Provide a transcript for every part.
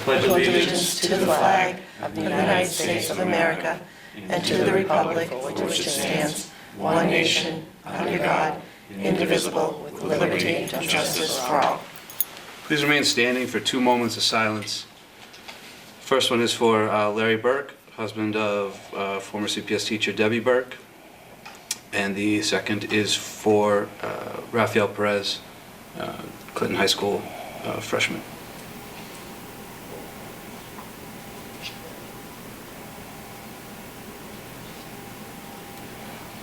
pledge allegiance to the flag of the United States of America and to the republic for which it stands, one nation, under God, indivisible, with liberty and justice for all. Please remain standing for 2 moments of silence. First one is for Larry Burke, husband of former CPS teacher Debbie Burke. And the second is for Rafael Perez, Clinton High School freshman.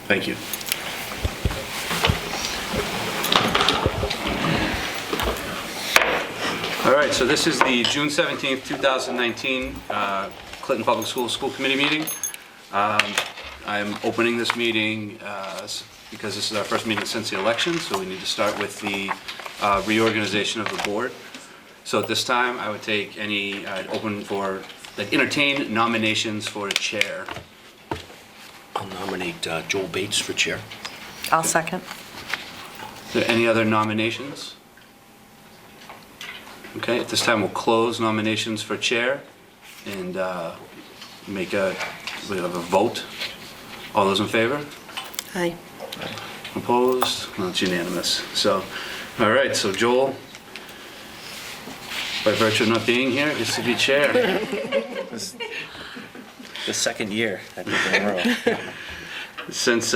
Thank you. All right, so this is the June 17th, 2019 Clinton Public Schools School Committee meeting. I'm opening this meeting because this is our first meeting since the election, so we need to start with the reorganization of the board. So at this time, I would take any entertain nominations for a chair. I'll nominate Joel Bates for chair. I'll second. Are there any other nominations? Okay, at this time, we'll close nominations for chair and we have a vote. All those in favor? Aye. Opposed? Well, it's unanimous. So, all right, so Joel, by virtue of not being here, gets to be chair. The second year, I think, in a row. Since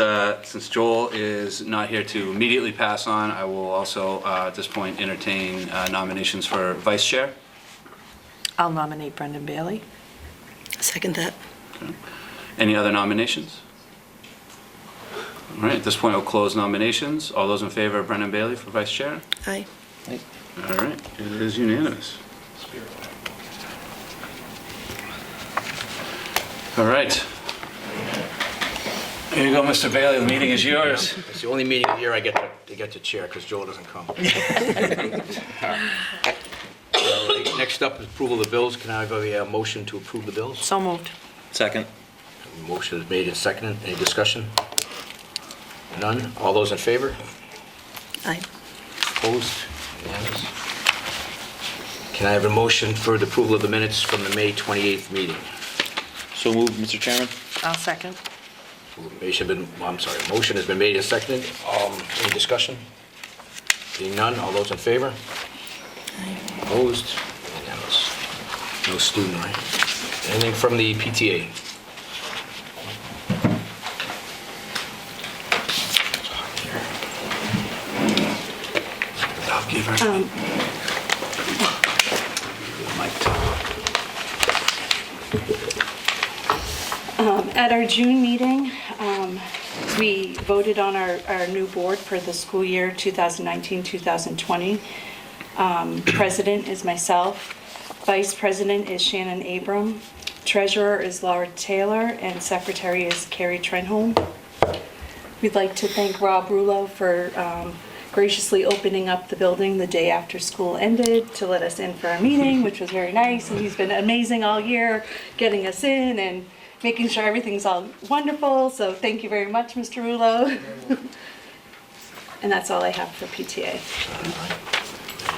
Joel is not here to immediately pass on, I will also, at this point, entertain nominations for vice chair. I'll nominate Brendan Bailey. Second that. Okay. Any other nominations? All right, at this point, I'll close nominations. All those in favor of Brendan Bailey for vice chair? Aye. All right, it is unanimous. All right. Here you go, Mr. Bailey. The meeting is yours. It's the only meeting of the year I get to chair because Joel doesn't come. Next up is approval of the bills. Can I have a motion to approve the bills? So moved. Second. Motion is made and seconded. Any discussion? None. All those in favor? Aye. Opposed? Unanimous. Can I have a motion for the approval of the minutes from the May 28th meeting? So moved, Mr. Chairman. I'll second. Motion has been made and seconded. Any discussion? Being none, all those in favor? Opposed? Unanimous. No student, right? Anything from the PTA? I'll give her. At our June meeting, we voted on our new board for the school year 2019-2020. President is myself, Vice President is Shannon Abram, Treasurer is Laura Taylor, and Secretary is Carrie Trenholm. We'd like to thank Rob Rulo for graciously opening up the building the day after school ended to let us in for our meeting, which was very nice, and he's been amazing all year getting us in and making sure everything's all wonderful, so thank you very much, Mr. Rulo. And that's all I have for PTA.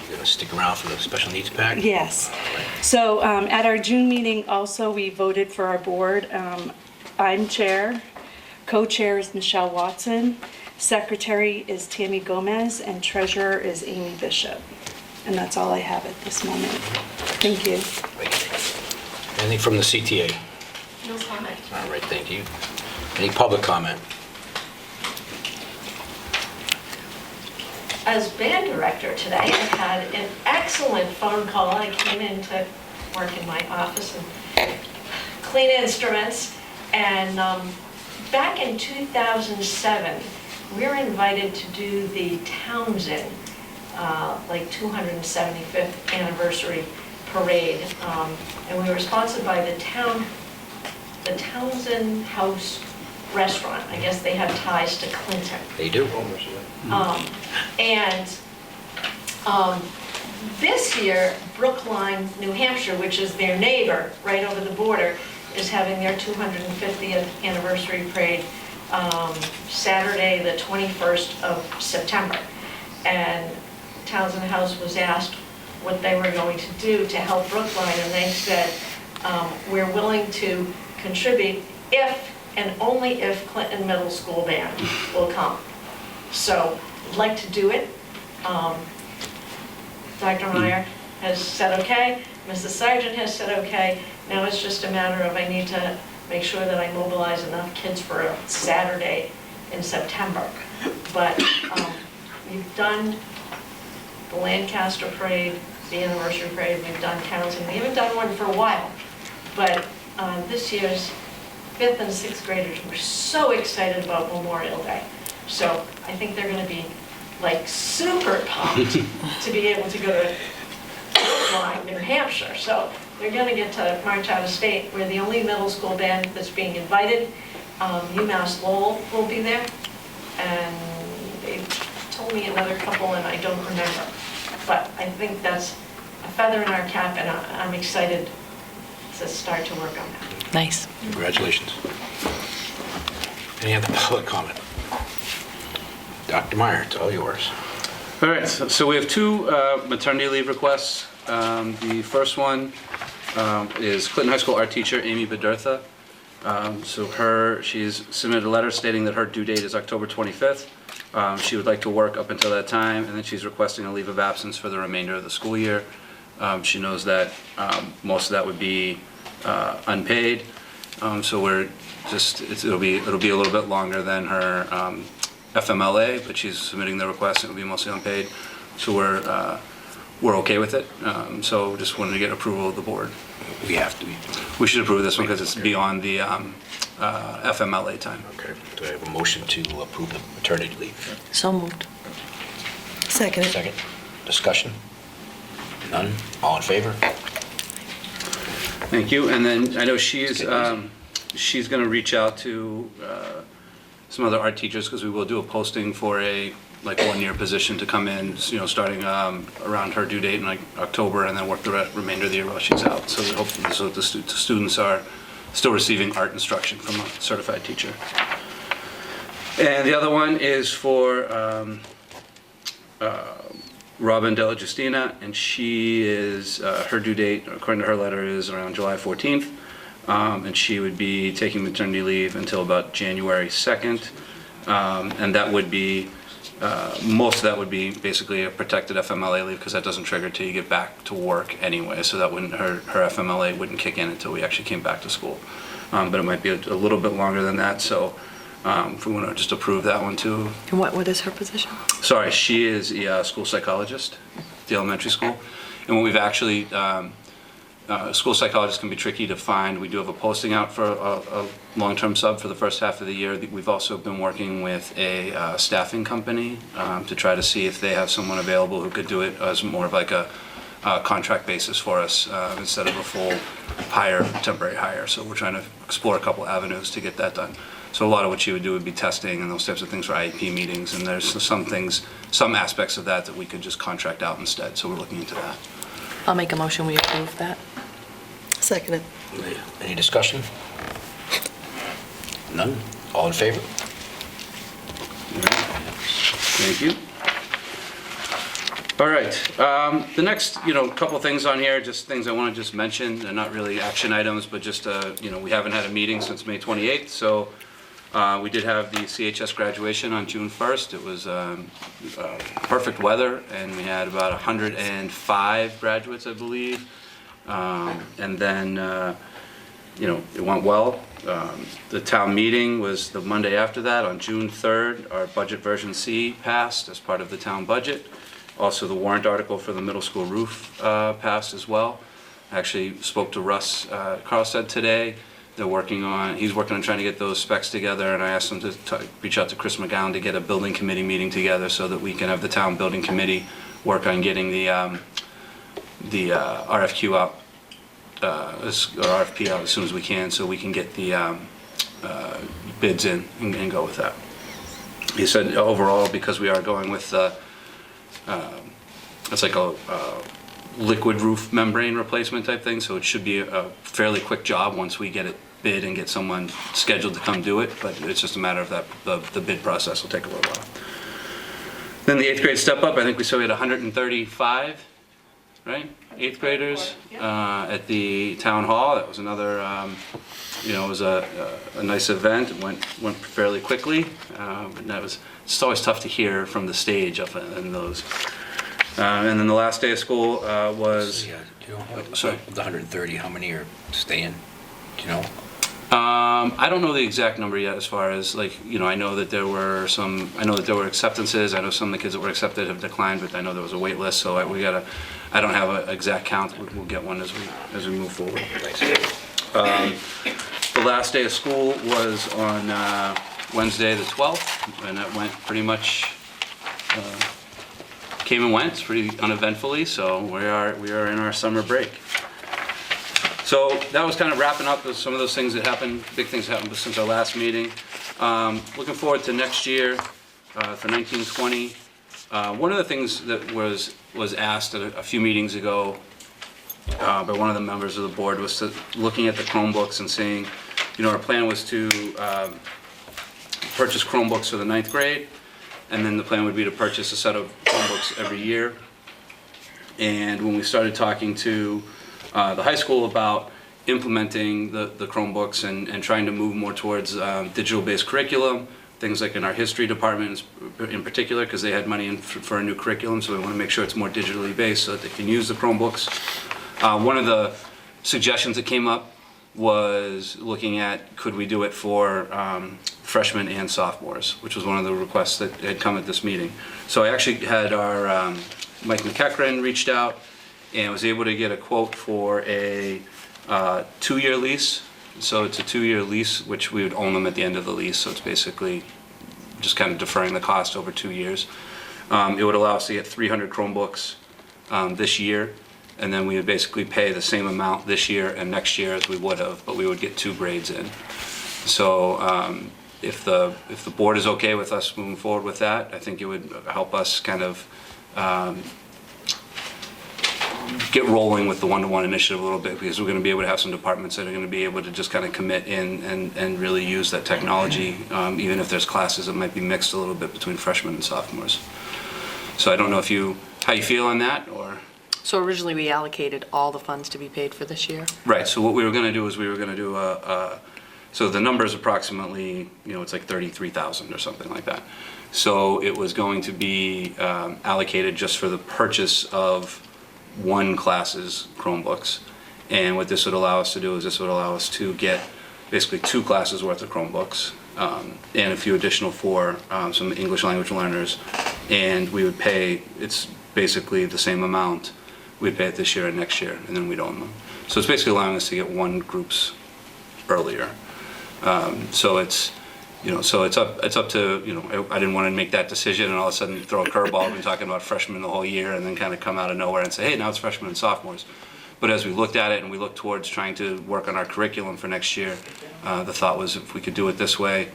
You're going to stick around for the special needs pack? Yes. So at our June meeting also, we voted for our board. I'm chair, co-chair is Michelle Watson, secretary is Tammy Gomez, and treasurer is Amy Bishop. And that's all I have at this moment. Thank you. Anything from the CTA? No comment. All right, thank you. Any public comment? As band director today, I had an excellent phone call. I came in to work in my office and clean instruments. And back in 2007, we were invited to do the Townsend, 275th anniversary parade. And we were sponsored by the Townsend House restaurant. I guess they have ties to Clinton. They do. This year, Brookline, New Hampshire, which is their neighbor right over the border, is having their 250th anniversary parade Saturday, the 21st of September. And Townsend House was asked, what they were going to do to help Brookline, and they said, we're willing to contribute if and only if Clinton Middle School Band will come. So I'd like to do it. Dr. Meyer has said okay, Mrs. Sargent has said okay. Now it's just a matter of I need to make sure that I mobilize enough kids for a Saturday in September. But we've done the Lancaster Parade, the anniversary parade, we've done counseling. We haven't done one for a while, but this year's 5th and 6th graders were so excited about Memorial Day. So I think they're going to be like super pumped to be able to go to Brookline, New Hampshire. So they're going to get to march out of state. We're the only middle school band that's being invited. UMass Lowell will be there, and they told me another couple, and I don't remember. But I think that's a feather in our cap, and I'm excited to start to work on that. Nice. Congratulations. Any other public comment? Dr. Meyer, it's all yours. All right, so we have two maternity leave requests. The first one is Clinton High School art teacher Amy Bedurtha. She's submitted a letter stating that her due date is October 25th. She would like to work up until that time, and then she's requesting a leave of absence for the remainder of the school year. She knows that most of that would be unpaid, so we're just, it'll be a little bit longer than her FMLA, but she's submitting the request, and it'll be mostly unpaid, so we're okay with it. So just wanted to get approval of the board. We have to be. We should approve this one because it's beyond the FMLA time. Okay. Do I have a motion to approve the maternity leave? So moved. Second. Second. Discussion? None? All in favor? Thank you. And then I know she's going to reach out to some other art teachers, because we will do a posting for a one-year position to come in, starting around her due date in October, and then work the remainder of the year while she's out. So we hope the students are still receiving art instruction from a certified teacher. And the other one is for Robin Della Justina, and she is, her due date, according to her letter, is around July 14th, and she would be taking maternity leave until about January 2nd, and that would be, most of that would be basically a protected FMLA leave, because that doesn't trigger till you get back to work anyway, so that wouldn't, her FMLA wouldn't kick in until we actually came back to school. But it might be a little bit longer than that, so if we want to just approve that one too. And what is her position? Sorry, she is a school psychologist at the elementary school. And what we've actually, school psychologists can be tricky to find. We do have a posting out for a long-term sub for the first half of the year. We've also been working with a staffing company to try to see if they have someone available who could do it as more of like a contract basis for us instead of a full hire, temporary hire. So we're trying to explore a couple avenues to get that done. So a lot of what she would do would be testing and those types of things for IEP meetings, and there's some things, some aspects of that we could just contract out instead, so we're looking into that. I'll make a motion, we approve that. Second it. Any discussion? None? All in favor? Thank you. All right, the next, couple things on here, just things I want to just mention. They're not really action items, but just, we haven't had a meeting since May 28th, so we did have the CHS graduation on June 1st. It was perfect weather, and we had about 105 graduates, I believe. And then, it went well. The town meeting was the Monday after that, on June 3rd. Our budget version C passed as part of the town budget. Also, the warrant article for the middle school roof passed as well. I actually spoke to Russ Carlstead today. He's working on trying to get those specs together, and I asked him to reach out to Chris McGowan to get a building committee meeting together so that we can have the town building committee work on getting the RFQ out, or RFP out as soon as we can, so we can get the bids in and go with that. He said overall, because we are going with it's like a liquid roof membrane replacement type thing, so it should be a fairly quick job once we get it bid and get someone scheduled to come do it, but it's just a matter of that the bid process will take a little while. Then the 8th grade step up, I think we said we had 135 right? 8th graders at the town hall. That was another, it was a nice event. It went fairly quickly. And it's always tough to hear from the stage up in those. And then the last day of school was... Yeah, do you know, sorry. of the 130, how many are staying? Do you know? I don't know the exact number yet as far as I know that there were acceptances. I know some of the kids that were accepted have declined, but I know there was a wait list, so I don't have an exact count. We'll get one as we move forward. The last day of school was on Wednesday the 12th, and that went pretty much, came and went pretty uneventfully, so we are in our summer break. So that was kind of wrapping up some of those things that happened, big things that happened since our last meeting. Looking forward to next year for 1920. One of the things that was asked a few meetings ago by one of the members of the board was looking at the Chromebooks and saying, our plan was to purchase Chromebooks for the 9th grade, and then the plan would be to purchase a set of Chromebooks every year. And when we started talking to the high school about implementing the Chromebooks and trying to move more towards digital-based curriculum, things like in our history department in particular, because they had money in for a new curriculum, so we want to make sure it's more digitally based so that they can use the Chromebooks. One of the suggestions that came up was looking at could we do it for freshmen and sophomores, which was one of the requests that had come at this meeting. So I actually had our Mike McEachran reached out and was able to get a quote for a 2-year lease. So it's a 2-year lease, which we would own them at the end of the lease. So it's basically just kind of deferring the cost over 2 years. It would allow us to get 300 Chromebooks this year, and then we would basically pay the same amount this year and next year as we would have, but we would get 2 grades in. So if the board is okay with us moving forward with that, I think it would help us kind of get rolling with the one-to-one initiative a little bit, because we're going to be able to have some departments that are going to be able to just kind of commit in and really use that technology, even if there's classes that might be mixed a little bit between freshmen and sophomores. So I don't know how you feel on that, or... So originally we allocated all the funds to be paid for this year? Right, so what we were going to do is we were going to do so the number is approximately, it's like 33,000 or something like that. So it was going to be allocated just for the purchase of one class's Chromebooks. And what this would allow us to do is this would allow us to get basically 2 classes worth of Chromebooks and a few additional for some English language learners. And we would pay, it's basically the same amount. We'd pay it this year and next year, and then we'd own them. So it's basically allowing us to get 1 groups earlier. So it's up to, I didn't want to make that decision and all of a sudden throw a curveball. We've been talking about freshmen the whole year and then kind of come out of nowhere and say, hey, now it's freshmen and sophomores. But as we looked at it and we looked towards trying to work on our curriculum for next year, the thought was if we could do it this way,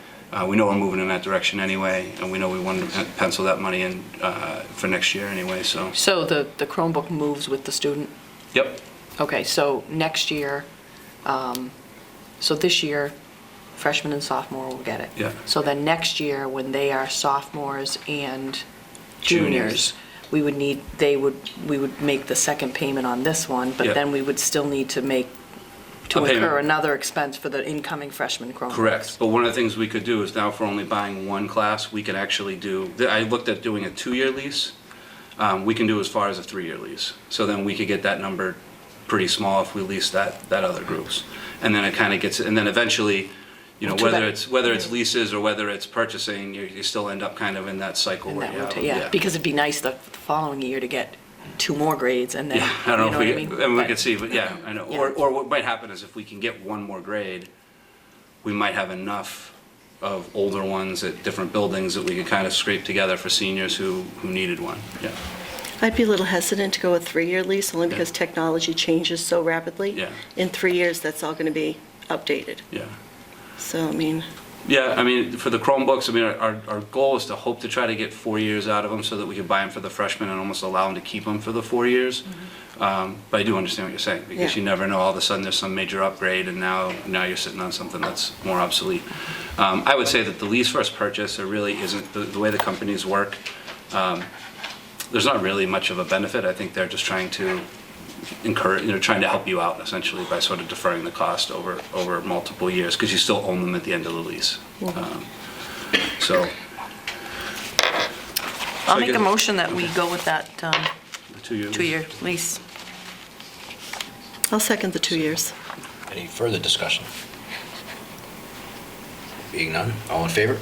we know we're moving in that direction anyway, and we know we want to pencil that money in for next year anyway, so. So the Chromebook moves with the student? Yep. Okay, so next year, so this year, freshman and sophomore will get it. Yeah. So then next year, when they are sophomores and Juniors. juniors, we would make the second payment on this one, but Yeah. then we would still need to A payment. incur another expense for the incoming freshman Chromebooks. Correct, but one of the things we could do is now if we're only buying 1 class, we can actually I looked at doing a 2-year lease. We can do as far as a 3-year lease. So then we could get that number pretty small if we lease that other groups. And then it kind of gets, and then eventually, whether it's leases or whether it's purchasing, you still end up kind of in that cycle And where that you would have. yeah, because it'd be nice the following year to get 2 more grades and then, Yeah, I don't know you if know what I mean? I mean, we But- could see, but yeah, I know. Yeah. Or what might happen is if we can get 1 more grade, we might have enough of older ones at different buildings that we could kind of scrape together for seniors who needed one, yeah. I'd be a little hesitant to go with 3-year lease, only because technology changes so rapidly. Yeah. In 3 years, that's all going to be updated. Yeah. So, I mean, Yeah, I mean, for the Chromebooks, I mean, our goal is to hope to try to get 4 years out of them so that we could buy them for the freshmen and almost allow them to keep them for the 4 years. But I do understand what you're saying, because Yeah. you never know, all of a sudden there's some major upgrade and now you're sitting on something that's more obsolete. I would say that the lease first purchase, there really isn't, the way the companies work, there's not really much of a benefit. I think they're just trying to encourage, trying to help you out essentially by sort of deferring the cost over multiple years, because you still own them at the end of the lease. So. I'll make a motion that we go with that 2 years. 2-year lease. I'll second the 2 years. Any further discussion? Being none, all in favor?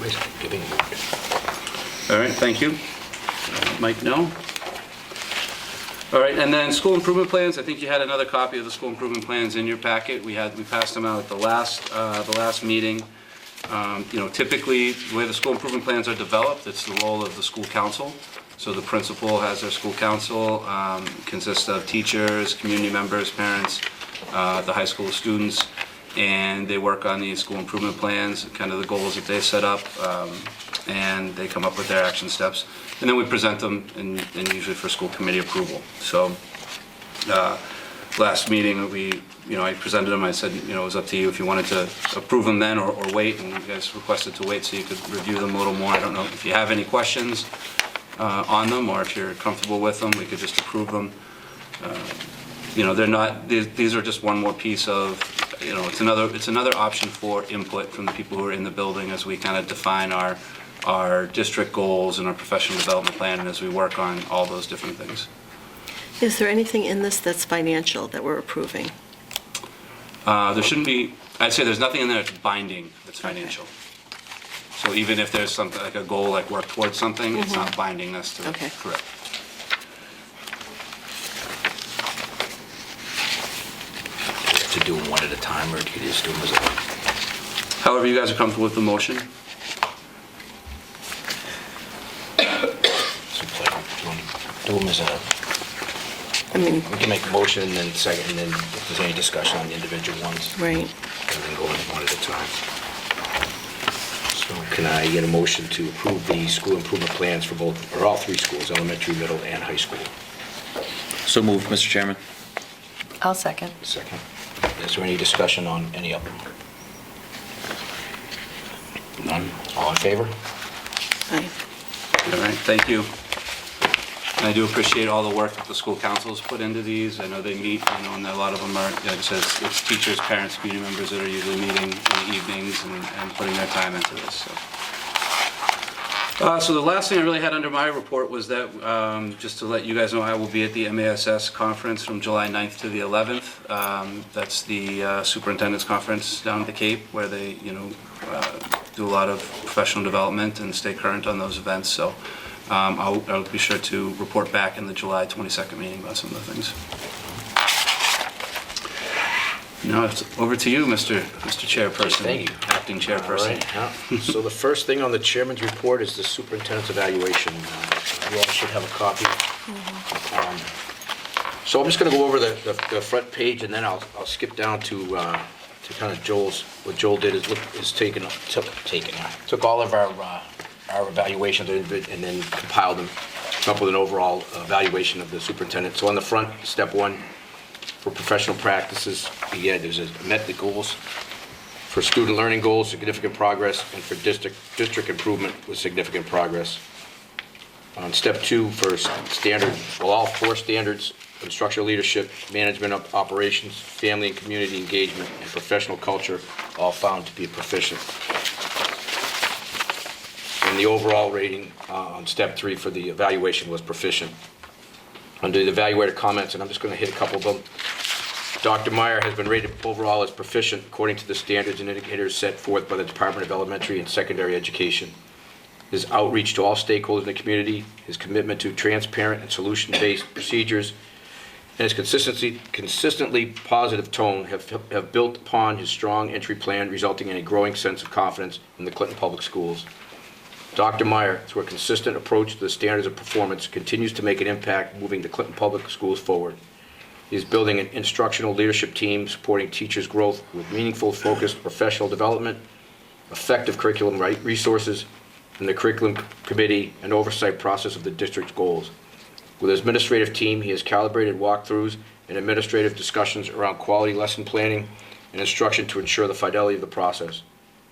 Wait, giving moved. All right, thank you. Mike, no? All right, and then school improvement plans, I think you had another copy of the school improvement plans in your packet. We passed them out at the last meeting. Typically, the way the school improvement plans are developed, it's the role of the school council. So the principal has their school council, consists of teachers, community members, parents, the high school students, and they work on these school improvement plans, kind of the goals that they set up, and they come up with their action steps. And then we present them, and usually for school committee approval. So last meeting, I presented them, I said, it was up to you if you wanted to approve them then or wait, and you guys requested to wait so you could review them a little more. I don't know if you have any questions on them, or if you're comfortable with them, we could just approve them. They're not, these are just one more piece of, it's another option for input from the people who are in the building as we kind of define our district goals and our professional development plan, and as we work on all those different things. Is there anything in this that's financial that we're approving? There shouldn't be, I'd say there's nothing in there that's binding that's financial. So even if there's something, like a goal, like work towards something, it's not binding us to. Okay. Correct. To do them one at a time, or do you just do them as a... However you guys are comfortable with the motion. Do them as a... We can make a motion, and then second, and then if there's any discussion on the individual ones, Right. and then go in one at a time. So can I get a motion to approve the school improvement plans for both, or all three schools, elementary, middle, and high school? So moved, Mr. Chairman. I'll second. Second. Is there any discussion on any of them? None? All in favor? Aye. All right, thank you. And I do appreciate all the work that the school councils put into these. I know they meet, and a lot of them are, like I said, it's teachers, parents, community members that are usually meeting in the evenings and putting their time into this, so. So the last thing I really had under my report was that, just to let you guys know, I will be at the MASS conference from July 9th to the 11th. That's the superintendent's conference down at the Cape, where they, do a lot of professional development and stay current on those events. So I'll be sure to report back in the July 22nd meeting about some of the things. Now it's over to you, Mr. Chairperson. Thank you. Acting Chairperson. All right, yeah. So the first thing on the chairman's report is the superintendent's evaluation. You all should have a copy. So I'm just going to go over the front page, and then I'll skip down to kind of what Joel did is took all of our evaluations and then compiled them, come up with an overall evaluation of the superintendent. So on the front, step one, for professional practices, there's met the goals. For student learning goals, significant progress, and for district improvement with significant progress. On step two, for all four standards, instructional leadership, management of operations, family and community engagement, and professional culture, all found to be proficient. And the overall rating on step three for the evaluation was proficient. Under the evaluator comments, and I'm just going to hit a couple of them. Dr. Meyer has been rated overall as proficient according to the standards and indicators set forth by the Department of Elementary and Secondary Education. His outreach to all stakeholders in the community, his commitment to transparent and solution-based procedures, and his consistently positive tone have built upon his strong entry plan, resulting in a growing sense of confidence in the Clinton Public Schools. Dr. Meyer, through a consistent approach to the standards of performance, continues to make an impact moving the Clinton Public Schools forward. He is building an instructional leadership team supporting teachers' growth with meaningful, focused professional development, effective curriculum resources, and the curriculum committee and oversight process of the district's goals. With his administrative team, he has calibrated walkthroughs and administrative discussions around quality lesson planning and instruction to ensure the fidelity of the process.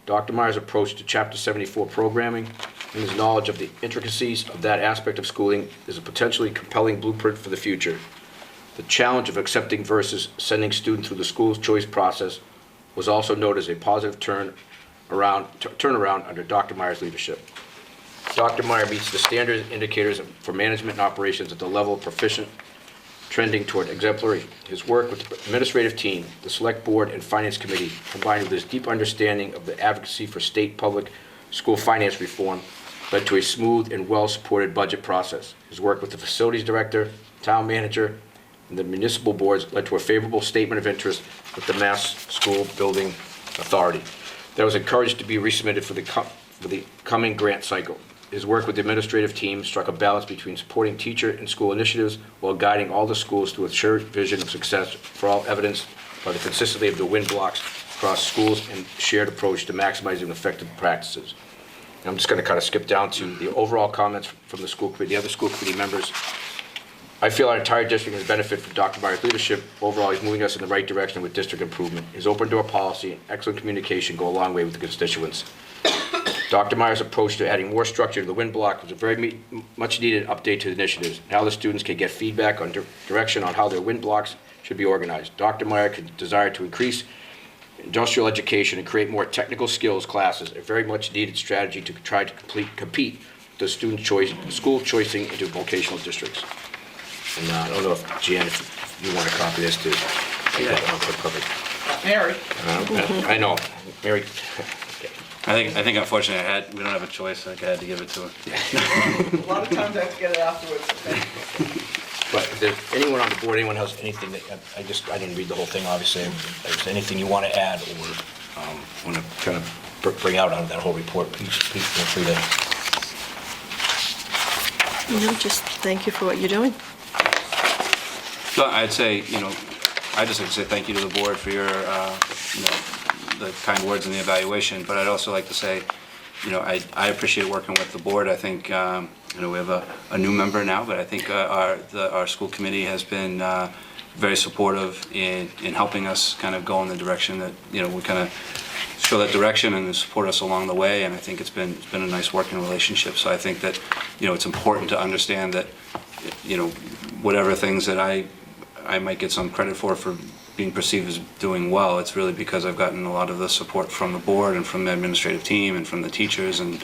Dr. Meyer's approach to Chapter 74 programming and his knowledge of the intricacies of that aspect of schooling is a potentially compelling blueprint for the future. The challenge of accepting versus sending students through the school's choice process was also noted as a positive turnaround under Dr. Meyer's leadership. Dr. Meyer meets the standard indicators for management and operations at the level of proficient, trending toward exemplary. His work with the administrative team, the select board, and finance committee, combined with his deep understanding of the advocacy for state public school finance reform, led to a smooth and well-supported budget process. His work with the facilities director, town manager, and the municipal boards led to a favorable statement of interest with the Mass School Building Authority that was encouraged to be resubmitted for the coming grant cycle. His work with the administrative team struck a balance between supporting teacher and school initiatives while guiding all the schools to a shared vision of success, for all evidenced by the consistency of the win blocks across schools and shared approach to maximizing effective practices. And I'm just going to kind of skip down to the overall comments from the school committee, the other school committee members. I feel our entire district has benefited from Dr. Meyer's leadership. Overall, he's moving us in the right direction with district improvement. His open door policy and excellent communication go a long way with the constituents. Dr. Meyer's approach to adding more structure to the win block was a very much needed update to the initiatives. Now the students can get feedback on direction on how their win blocks should be organized. Dr. Meyer could desire to increase industrial education and create more technical skills classes, a very much needed strategy to try to compete the school choicing into vocational districts. And I don't know if, Jan, if you want to copy this too. Yeah. Perfect. Mary. I know. Mary. I think unfortunately we don't have a choice. I had to give it to her. A lot of times I have to get it afterwards. But if there's anyone on the board, anyone has anything that, I didn't read the whole thing, obviously. If there's anything you want to add or want to kind of bring out of that whole report, please feel free to. No, just thank you for what you're doing. So I'd say, I'd just like to say thank you to the board for your, the kind words in the evaluation, but I'd also like to say, I appreciate working with the board. I think, we have a new member now, but I think our school committee has been very supportive in helping us kind of go in the direction that, we kind of show that direction and support us along the way, and I think it's been a nice working relationship. So I think that, it's important to understand that, whatever things that I might get some credit for being perceived as doing well, it's really because I've gotten a lot of the support from the board and from the administrative team and from the teachers, and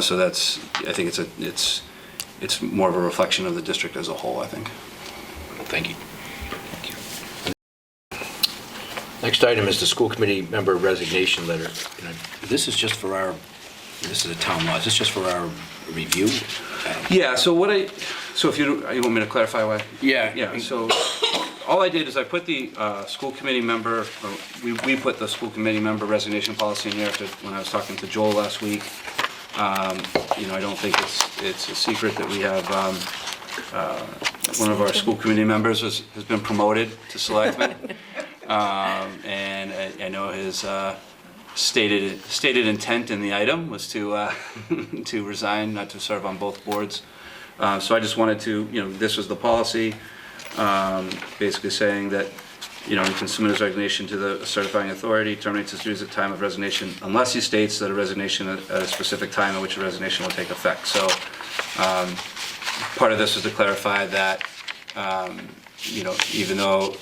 so that's, I think it's more of a reflection of the district as a whole, I think. Thank you. Next item is the school committee member resignation letter. This is just for this is a town law, is this just for our review? Yeah, so if you want me to clarify why? Yeah. Yeah, so all I did is I put the school committee member, or we put the school committee member resignation policy in here when I was talking to Joel last week. I don't think it's a secret that we have one of our school committee members has been promoted to selectman. And I know his stated intent in the item was to to resign, not to serve on both boards. So I just wanted to, this was the policy, basically saying that, he can submit his resignation to the certifying authority, terminates his duties at time of resignation, unless he states that a resignation at a specific time at which a resignation will take effect. So part of this is to clarify that, even though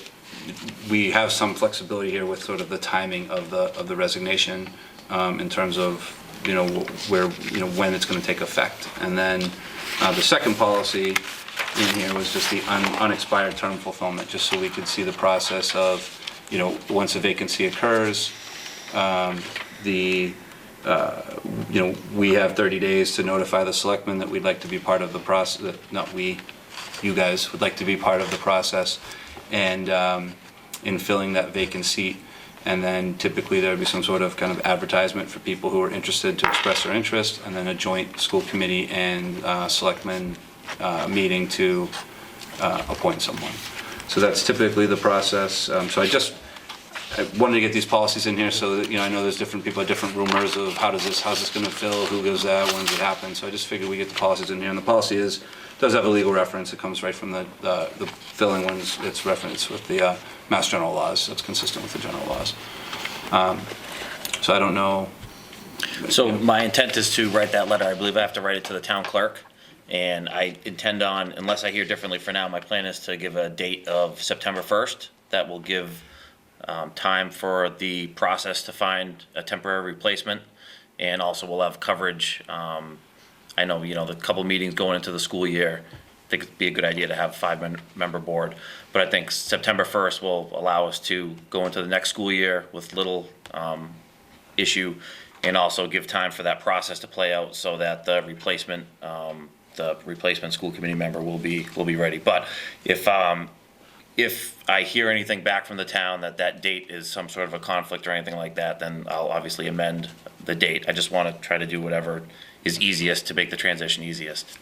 we have some flexibility here with sort of the timing of the resignation, in terms of, where, when it's going to take effect. And then the second policy in here was just the unexpired term fulfillment, just so we could see the process of, once a vacancy occurs, we have 30 days to notify the selectmen that we'd like to be part of the process, not we, you guys would like to be part of the process, and in filling that vacant seat. And then typically there would be some sort of kind of advertisement for people who are interested to express their interest, and then a joint school committee and selectmen meeting to appoint someone. So that's typically the process. So I wanted to get these policies in here so that, I know there's different people, different rumors of how's this going to fill, who goes that, when does it happen. So I just figured we get the policies in here, and the policy does have a legal reference. It comes right from the filling ones. It's referenced with the Mass General laws. So it's consistent with the general laws. So I don't know. So my intent is to write that letter. I believe I have to write it to the town clerk. And I intend on, unless I hear differently for now, my plan is to give a date of September 1st. That will give time for the process to find a temporary replacement. And also we'll have coverage. I know, the couple meetings going into the school year, I think it'd be a good idea to have a 5-member board. But I think September 1st will allow us to go into the next school year with little issue, and also give time for that process to play out so that the replacement school committee member will be ready. But if I hear anything back from the town that date is some sort of a conflict or anything like that, then I'll obviously amend the date. I just want to try to do whatever is easiest to make the transition easiest.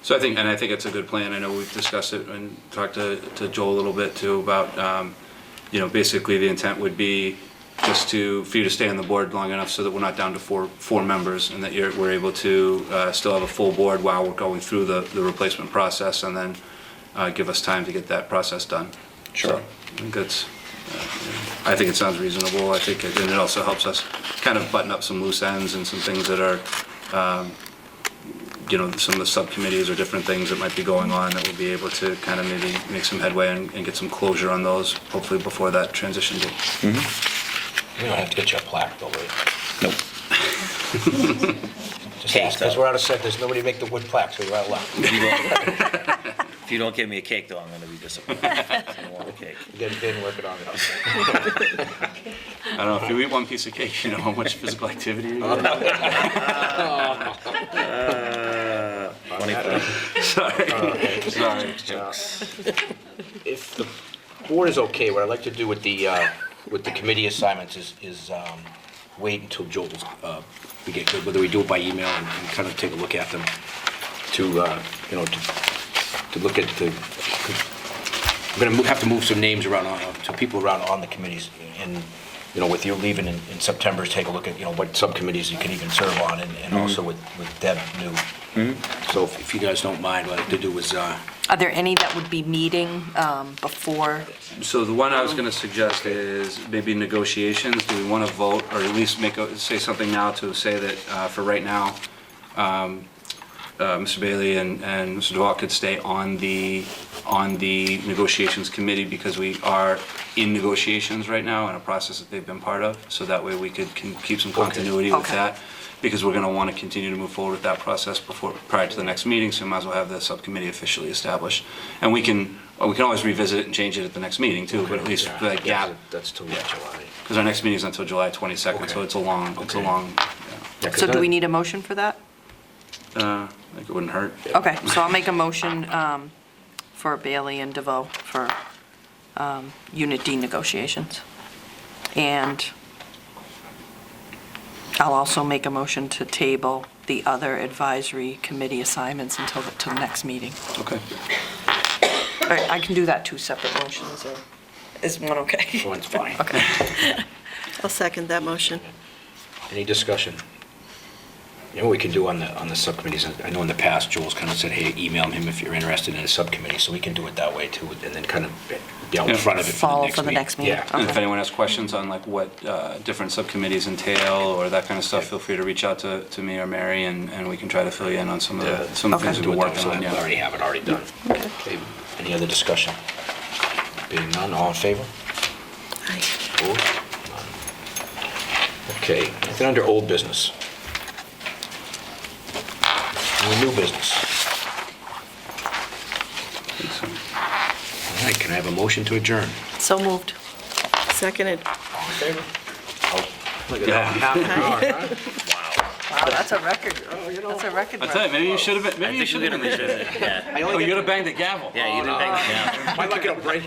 So I think it's a good plan. I know we've discussed it and talked to Joel a little bit too about, basically the intent would be just for you to stay on the board long enough so that we're not down to four members, and that we're able to still have a full board while we're going through the replacement process, and then give us time to get that process done. Sure. So I think it sounds reasonable. I think and it also helps us kind of button up some loose ends and some things that are, some of the subcommittees or different things that might be going on, that we'll be able to kind of maybe make some headway and get some closure on those, hopefully before that transition date. We don't have to get you a plaque, though, right? Nope. Just ask, because we're out of set, there's nobody to make the wood plaque, so you're out of luck. If you don't give me a cake, though, I'm going to be disappointed. I don't want a cake. Didn't work it on it. I don't know, if you eat one piece of cake, you know how much physical activity you get. Sorry. If the board is okay, what I'd like to do with the committee assignments is wait until Joel's, whether we do it by email and kind of take a look at them to look at we're going to have to move some names around to people around on the committees, and with you leaving in September, take a look at what subcommittees you can even serve on, and also with Deb new. So if you guys don't mind, what I'd like to do is Are there any that would be meeting before? So the one I was going to suggest is maybe negotiations. Do we want to vote, or at least say something now to say that for right now, Mr. Bailey and Mr. DeWalt could stay on the negotiations committee, because we are in negotiations right now in a process that they've been part of. So that way we can keep some continuity with that, because we're going to want to continue to move forward with that process prior to the next meeting. So we might as well have the subcommittee officially established, and we can always revisit it and change it at the next meeting too. But at least for that gap, that's till July. because our next meeting is until July 22nd, so it's a long. So do we need a motion for that? I think it wouldn't hurt. Okay, so I'll make a motion for Bailey and DeVoe for Unit D negotiations. And I'll also make a motion to table the other advisory committee assignments until the next meeting. Okay. All right, I can do that 2 separate motions, or is one okay? One's fine. Okay. I'll second that motion. Any discussion? What we can do on the subcommittees, I know in the past, Joel's kind of said, hey, email him if you're interested in a subcommittee, so we can do it that way too, and then kind of be out in front of it Follow for the next meeting. Yeah. And if Okay. anyone has questions on like what different subcommittees entail or that kind of stuff, feel free to reach out to me or Mary, and we can try to fill you in on some of the things Do we've it been that working way, on. so we Yeah. already have it done. Okay. Any other discussion? Being none, all in favor? Aye. Opposed? None. Okay, anything under old business? Any new business? All right, can I have a motion to adjourn? So moved. Seconded. All in favor? Look at that, half an hour, huh? Wow, that's a record. That's a record. I tell you, maybe you should have been. I Maybe you think should we're have going to been. revisit it, yeah. I Oh, only you get would have banged the gavel. Yeah, you did bang it down. my luck, it'll break.